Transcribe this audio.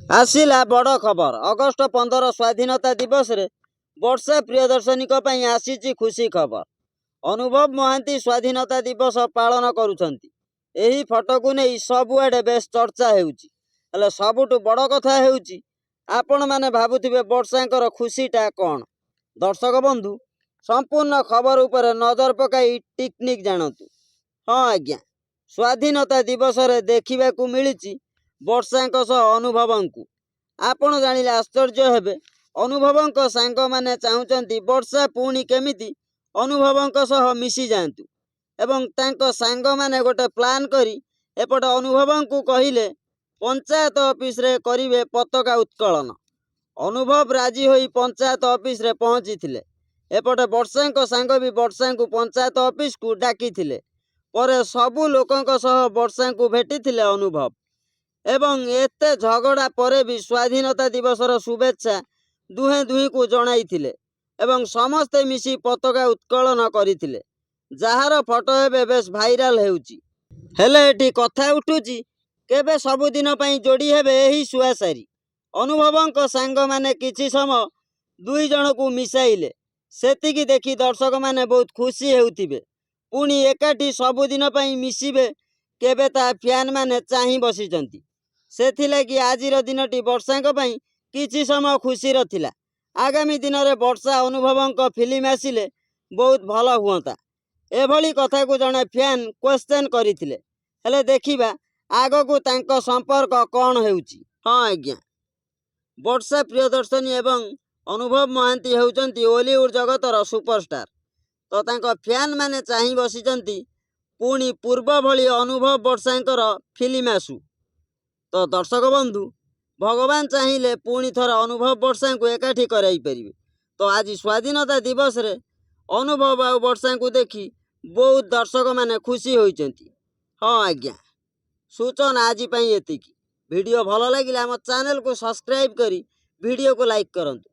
आसिला बड़ खबर अगस्ट 15 स्वाधीनता दिवस रे वर्षा प्रियदर्शनी आसी खुशी खबर। अनुभव महांती स्वाधीनता दिवस पालन करुछंती। एही फोटो को नहीं सबुआडे बेस चर्चा हेउची। हेले सबुठु बड़ कथा हेउची आपण माने भाबुथिबे वर्षांकर खुशीटा कौन। दर्शक बंधु संपूर्ण खबर उपर नजर पकाई टेक्निक जानतु। हाँ आज्ञा, स्वाधीनता दिवस रे देखिबाकू मिलिची वर्षांक सह अनुभवंकु। आपण जानिले आश्चर्य हेबे। अनुभवंक सांग माने चाहुचंती वर्षा पुणी केमिति अनुभवंक सह मिसी जांतु एवं तांको सांग माने गोटे प्लान करी एपट अनुभवंकु कहिले पंचायत ऑफिस रे करिवे पताका उत्कलन। अनुभव राजी होई पंचायत ऑफिस रे पहुंची थिले। एपटे वर्षांक सांग भी वर्षांकु पंचायत ऑफिस को डाकी थिले। परे सबु लोकंक सह वर्षांकु भेटी थिले अनुभव एवं एते झगड़ा परे भी स्वाधीनता दिवसर शुभेच्छा दुहे दुही को जणाई थिले एवं समस्ते मिसी पताका उत्कलन करिथिले, जहार फोटो हेबे बेस भाइराल हेउची। हेले एठी कथा उठुची केबे सबुदिन पई जोड़ी हेबे एही सुआसारी। अनुभवंक सांग माने किछि समय दुई जण को मिसाइले, सेतिकी देखि दर्शक माने बहुत खुशी हेउथिबे। पुणी एकाठी सबुदिन पई मिसिबे केबे ता फैन माने चाहि बसिचंती। सेथिलागि आजिर दिनटी वर्षांक पई किछि समय खुशी रथिला। आगामी दिन रे वर्षा अनुभवंक फिल्म आसिले बहुत भल हुअंता एभली कथा को जणे फैन क्वेश्चन करिथिले। हेले देखिबा आगकू तांको संपर्क कौन हेउची। हाँ आज्ञा, वर्षा प्रियदर्शनी एवं अनुभव महांती हेउचंती हॉलीवुड जगतर सुपरस्टार। तो तांको फैन माने चाहि बसिचंती पुणी पूर्व भली अनुभव वर्षांकर फिल्म आसु। तो दर्शक बंधु भगवान चाहिए पुणी थर अनुभव वर्षा को एकाठी कराई परिवे। तो आज स्वाधीनता दिवस रे अनुभव आ वर्षा को देखी बहुत दर्शक माने खुशी होइचंती। हाँ आज्ञा, सूचना आज पई एतिकी। वीडियो भल लागिला हम चैनल को सब्सक्राइब करी वीडियो को लाइक करंतु।